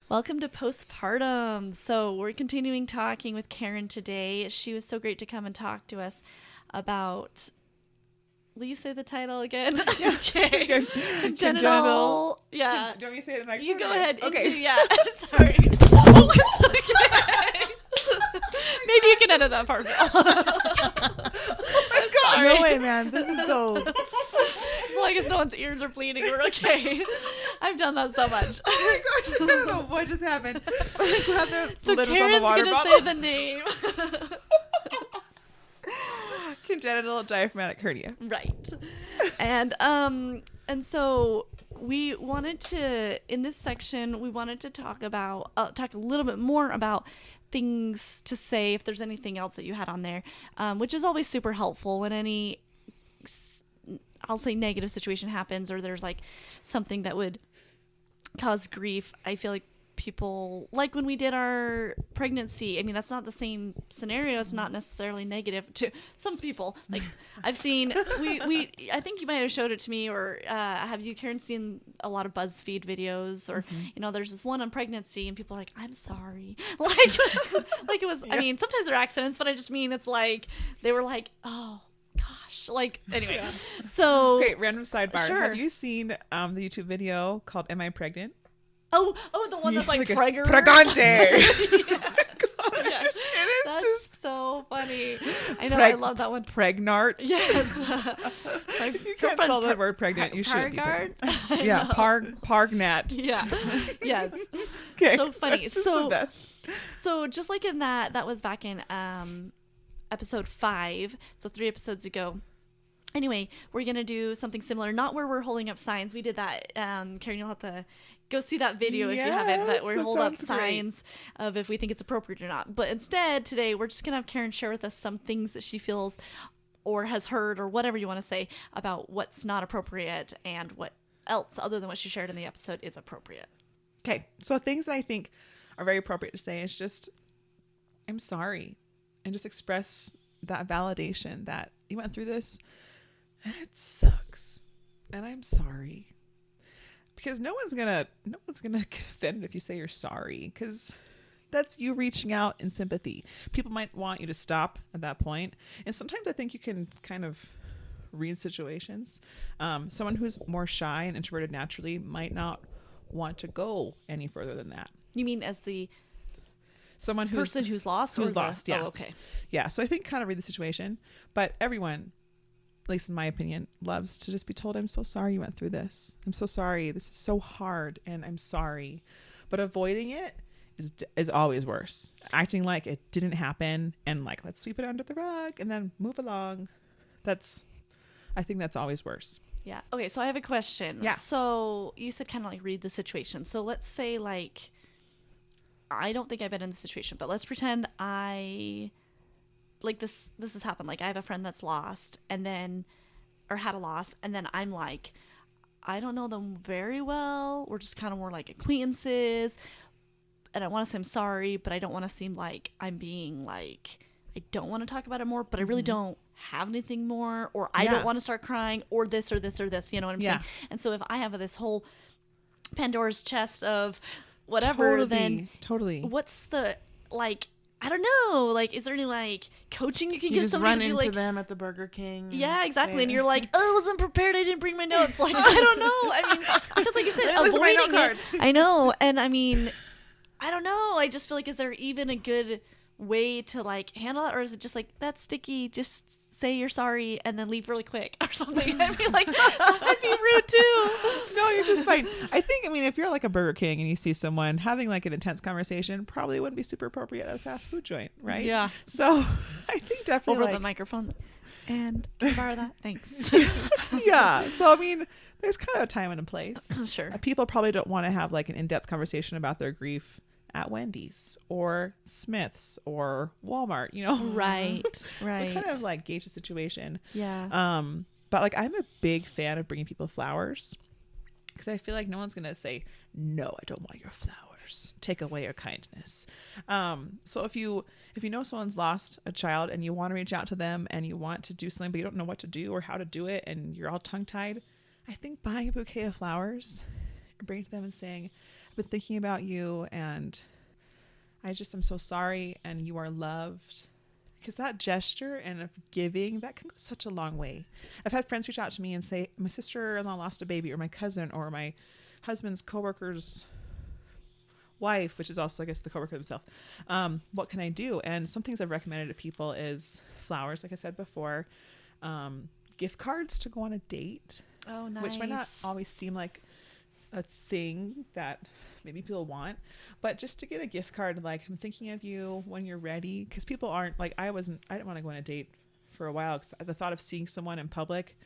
Welcome to Postpartum. So we're continuing talking with Karen today. She was so great to come and talk to us about, will you say the title again? Okay. Congenital. Yeah. Do you want me to say it in my You go ahead. Okay. Yeah. Sorry. Okay. Maybe you can edit that part out. Sorry. No way, man. This is gold. As long as no one's ears are bleeding, we're okay. I've done that so much. Oh my gosh, I don't know what just happened. I'm glad the So lid was on the Karen's water going to bottle. say the name. Congenital diaphragmatic hernia. Right. And so we wanted to, in this section, we wanted to talk a little bit more about things to say if there's anything else that you had on there, which is always super helpful when any, I'll say, negative situation happens or there's like something that would cause grief. I feel like people, like when we did our pregnancy, I mean, that's not the same scenario. It's not necessarily negative to some people. Like I've seen, I think you might have showed it to me, or have you, Karen, seen a lot of BuzzFeed videos, or, there's this one on pregnancy and people are like, I'm sorry. Like it was, yeah. I mean, sometimes they're accidents, but I just mean, it's like, they were like, oh gosh, like, anyway. Yeah. So. Okay, random sidebar. Sure. Have you seen the YouTube video called Am I Pregnant? Oh, the one that's like Pregger. Pregante. Yeah. It is That's just so funny. I know, I love that one. Pregnart. Yes. You can't spell the word pregnant. You should. Pargard? Yeah, Pargnat. Yeah. Yes. Okay. So funny. That's just the best. So just like in that was back in episode 5, so 3 episodes ago. Anyway, we're going to do something similar, not where we're holding up signs. We did that. Karen, you'll have to go see that video if you haven't, but we're holding up signs of if we think it's appropriate or not. But instead, today, we're just going to have Karen share with us some things that she feels or has heard or whatever you want to say about what's not appropriate and what else other than what she shared in the episode is appropriate. Okay, so things that I think are very appropriate to say is just, I'm sorry, and just express that validation that you went through this and it sucks and I'm sorry, because no one's gonna get offended if you say you're sorry, because that's you reaching out in sympathy. People might want you to stop at that point, and sometimes I think you can kind of read situations. Someone who's more shy and introverted naturally might not want to go any further than that. You mean as the someone person who's lost? Who's lost, yeah. Oh, okay. Yeah, so I think kind of read the situation, but everyone, at least in my opinion, loves to just be told, I'm so sorry you went through this. I'm so sorry. This is so hard, and I'm sorry. But avoiding it is always worse. Acting like it didn't happen and like, let's sweep it under the rug and then move along. I think that's always worse. Yeah. Okay, so I have a question. Yeah. So you said kind of like read the situation. So let's say like, I don't think I've been in this situation, but let's pretend like this has happened. Like I have a friend that's lost or had a loss, and then I'm like, I don't know them very well. We're just kind of more like acquaintances, and I want to say I'm sorry, but I don't want to seem like I'm being like, I don't want to talk about it more, but I really don't have anything more, or I don't want to start crying, or this or this or this, you know what I'm saying? And so if I have this whole Pandora's chest of whatever, then what's the, like, I don't know, like, is there any like coaching you can give somebody run to be into like them at the Burger King? Yeah, exactly. And you're like, oh, I wasn't prepared, I didn't bring my notes. Like, I don't know. I mean, because like you said, avoiding it. I know. And I mean, I don't know. I just feel like, is there even a good way to like handle it, or is it just like, that's sticky, just say you're sorry and then leave really quick or something? I mean, like, that might be rude too. No, you're just fine. I mean, if you're like a Burger King and you see someone having like an intense conversation, probably wouldn't be super appropriate at a fast food joint, right? Yeah. So I think definitely over the microphone. And can you borrow that? Thanks. Yeah. So I mean, there's kind of a time and a place. Sure. People probably don't want to have like an in-depth conversation about their grief at Wendy's or Smith's or Walmart, you know? Right. So kind of like gauge the situation. Yeah. But like, I'm a big fan of bringing people flowers, because I feel like no one's going to say, no, I don't want your flowers. Take away your kindness. So if you know someone's lost a child and you want to reach out to them and you want to do something, but you don't know what to do or how to do it, and you're all tongue tied, I think buying a bouquet of flowers and bringing it to them and saying, been thinking about you, and I just am so sorry, and you are loved. Because that gesture and of giving, that can go such a long way. I've had friends reach out to me and say, my sister-in-law lost a baby, or my cousin, or my husband's coworker's wife, which is also, I guess, the coworker himself. What can I do? And some things I've recommended to people is flowers, like I said before, gift cards to go on a date. Oh, nice. Which might not always seem like a thing that maybe people want, but just to get a gift card, like, I'm thinking of you when you're ready. Because people aren't like, I didn't want to go on a date for a while, because the thought of seeing someone in public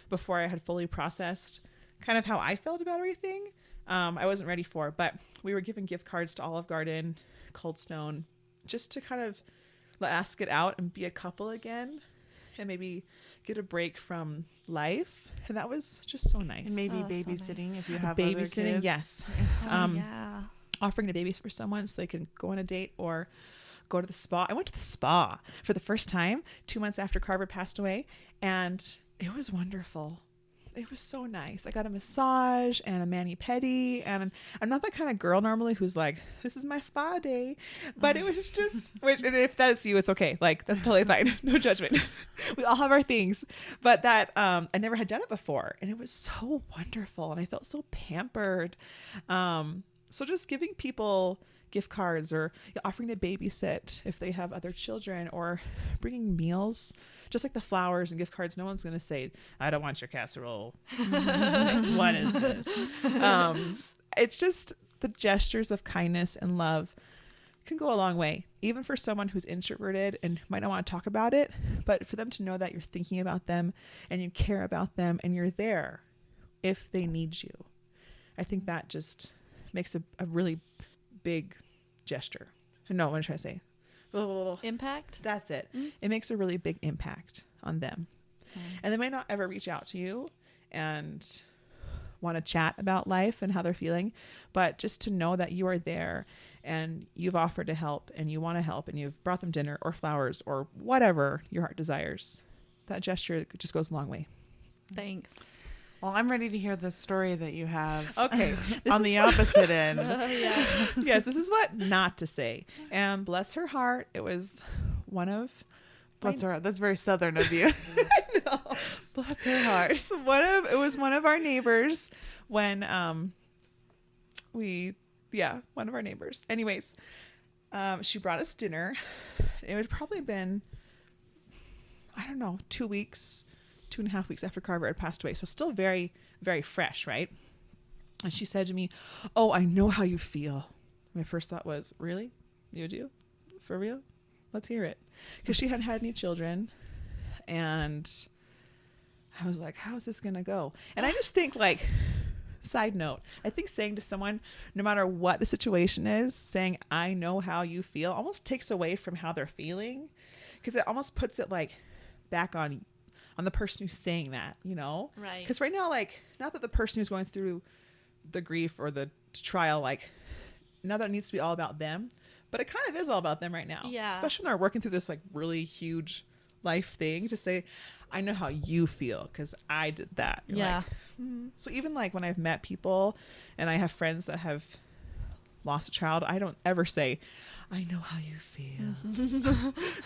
before I had fully processed kind of how I felt about everything, I wasn't ready for. But we were given gift cards to Olive Garden, Cold Stone, just to kind of let us get out and be a couple again, and maybe get a break from life. And that was just so nice. And maybe Oh, so babysitting nice. if you have Babysitting, other kids. yes. Yeah. Offering to babysit for someone so they can go on a date or go to the spa. I went to the spa for the first time 2 months after Carver passed away, and it was wonderful. It was so nice. I got a massage and a mani-pedi, and I'm not that kind of girl normally who's like, this is my spa day, but it was just, and if that's you, it's okay. Like, that's totally fine. No judgment. We all have our things, but that, I never had done it before, and it was so wonderful, and I felt so pampered. So just giving people gift cards, or offering to babysit if they have other children, or bringing meals, just like the flowers and gift cards. No one's going to say, I don't want your casserole. Like, what is this? It's just the gestures of kindness and love can go a long way, even for someone who's introverted and might not want to talk about it, but for them to know that you're thinking about them and you care about them and you're there if they need you. I think that just makes a really big gesture. No, what am I trying to say? Impact? That's it. Mm-hmm. It makes a really big impact on them. And they may not ever reach out to you and want to chat about life and how they're feeling, but just to know that you are there and you've offered to help and you want to help and you've brought them dinner or flowers or whatever your heart desires. That gesture just goes a long way. Thanks. Well, I'm ready to hear the story that you have. Okay. On the opposite end. Yeah. Yes, this is what not to say. And bless her heart, it was one of Bless her heart. That's very Southern of you. no. Bless her heart. It was one of our neighbors when one of our neighbors. Anyways, she brought us dinner. It would probably been, I don't know, 2.5 weeks after Carver had passed away. So still very, very fresh, right? And she said to me, "Oh, I know how you feel." My first thought was, really? You do? For real? Let's hear it. Because she hadn't had any children. And I was like, how is this going to go? And I just think, like, side note, I think saying to someone, no matter what the situation is, saying, I know how you feel, almost takes away from how they're feeling. Because it almost puts it, like, back on the person who's saying that, you know? Right. Because right now, like, not that the person who's going through the grief or the trial, like, now that it needs to be all about them, but it kind of is all about them right now. Yeah. Especially when they're working through this, like, really huge life thing, to say, I know how you feel because I did that. You're Yeah. like, So even, like, when I've met people and I have friends that have lost a child, I don't ever say, I know how you feel.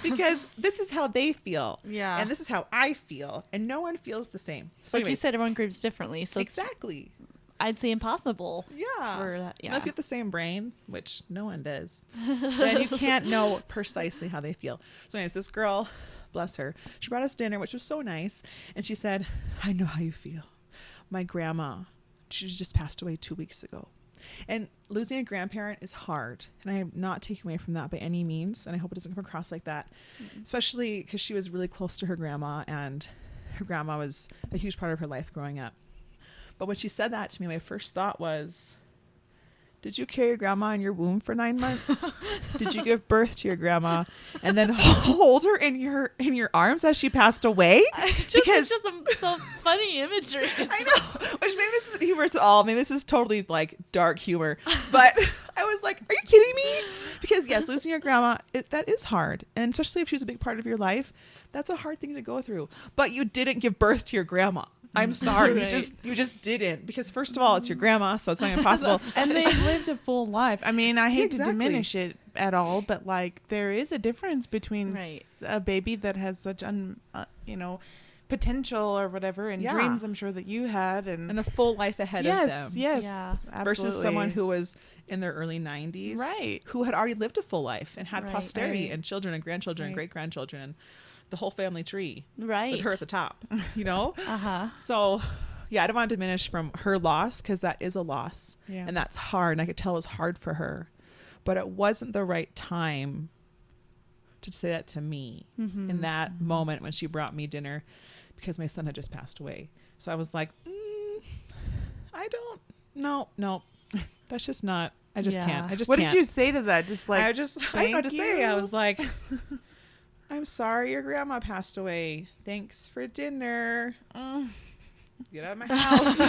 Because this is how they feel. Yeah. And this is how I feel. And no one feels the same. So Like you anyways, said, everyone grieves differently. So exactly. I'd say impossible. Yeah. For that, yeah. Unless you have the same brain, which no one does, then you can't know precisely how they feel. So anyways, this girl, bless her, she brought us dinner, which was so nice. And she said, I know how you feel. My grandma, she just passed away 2 weeks ago. And losing a grandparent is hard. And I am not taking away from that by any means. And I hope it doesn't come across like that, especially because she was really close to her grandma, and her grandma was a huge part of her life growing up. But when she said that to me, my first thought was, did you carry your grandma in your womb for 9 months? Did you give birth to your grandma and then hold her in your arms as she passed away? It's just some funny imagery. I know. Which maybe this is humorous at all. Maybe this is totally, like, dark humor. But I was like, are you kidding me? Because yes, losing your grandma, that is hard. And especially if she's a big part of your life, that's a hard thing to go through. But you didn't give birth to your grandma. I'm sorry. Right. You just didn't. Because first of all, it's your grandma, so it's not impossible. And they've lived a full life. I mean, I hate Exactly. to diminish it at all, but like there is a difference between Right. a baby that has such potential or whatever, and Yeah. dreams I'm sure that you had, And a full life ahead of them. Yes, Yeah. absolutely. Versus someone who was in their early 90s. Right. Who had already lived a full life and had Right. posterity Right. and children and grandchildren and Right. great-grandchildren and the whole family tree Right. with her at the top, you know? Uh-huh. So, yeah, I don't want to diminish from her loss because that is a loss. Yeah. And that's hard. And I could tell it was hard for her. But it wasn't the right time to say that to me Mm-hmm. in that moment when she brought me dinner because my son had just passed away. So I was like, I don't, no, that's just not, I just Yeah. can't. I just What can't. did you say to that? Just like, I don't know what to "Thank say. I you?" was like, I'm sorry your grandma passed away. Thanks for dinner. Get out of my house.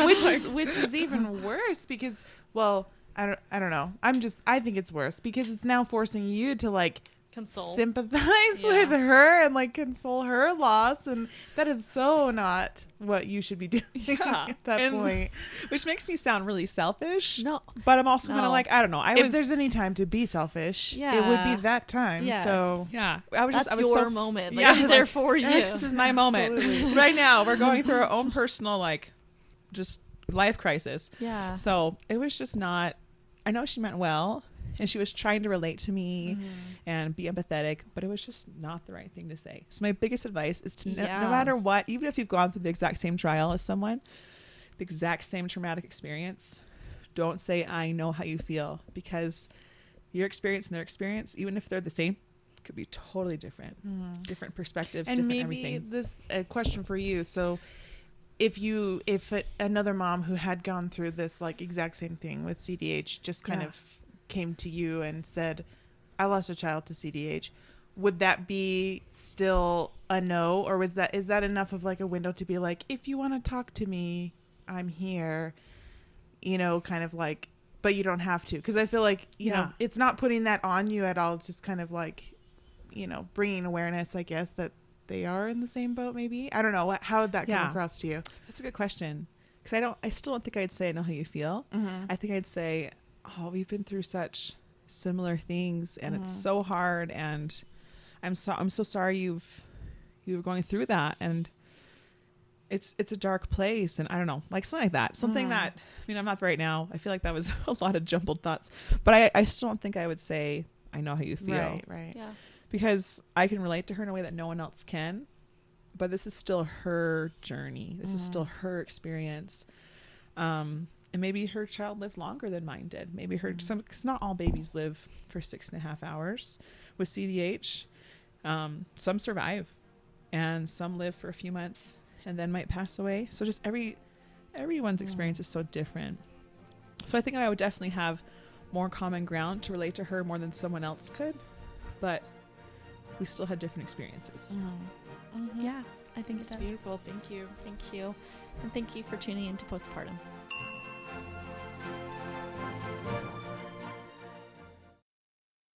which is even worse because, well, I don't know. I think it's worse because it's now forcing you to like Console. sympathize Yeah. with her and like console her loss, and that is so not what you should be doing Yeah. at that And- point. Which makes me sound really selfish. No. But I'm also kind No. of like, I don't know. If there's any time to be selfish, it would Yeah. be that time. Yes. So yeah, I was That's just, I was your so moment. Like, Yeah. she's there for you. This is my moment. Absolutely. Right now, we're going through our own personal, like, just life crisis. Yeah. So it was just not, I know she meant well and she was trying to relate to me and be empathetic, but it was just not the right thing to say. So my biggest advice is to no Yeah. matter what, even if you've gone through the exact same trial as someone, the exact same traumatic experience, don't say, I know how you feel, because your experience and their experience, even if they're the same, could be totally different. Different perspectives, and different maybe everything. this a question for you. So if another mom who had gone through this like exact same thing with CDH just kind Yeah. of came to you and said, I lost a child to CDH, would that be still a no, or is that enough of like a window to be like, if you want to talk to me, I'm here, kind of like, but you don't have to? Because I feel like you know it's not putting that on you at all. It's just kind of like bringing awareness, I guess, that they are in the same boat. Maybe, I don't know, how would that come Yeah. across to you? That's a good question. Because I still don't think I'd say I know how you feel. I think I'd say, oh, we've been through such similar things and it's so hard, and I'm so sorry you were going through that, and it's a dark place, and I don't know, like something like that. Something that, I'm not right now. I feel like that was a lot of jumbled thoughts, but I still don't think I would say I know how you feel. Right. Yeah. Because I can relate to her in a way that no one else can, but this is still her journey. This is still her experience. And maybe her child lived longer than mine did. Maybe because not all babies live for 6.5 hours with CDH. Some survive and some live for a few months and then might pass away. So just everyone's experience is so different. So I think I would definitely have more common ground to relate to her more than someone else could, but we still had different experiences. Yeah, I think it It's does. beautiful. Thank you. Thank you. And thank you for tuning into Postpartum.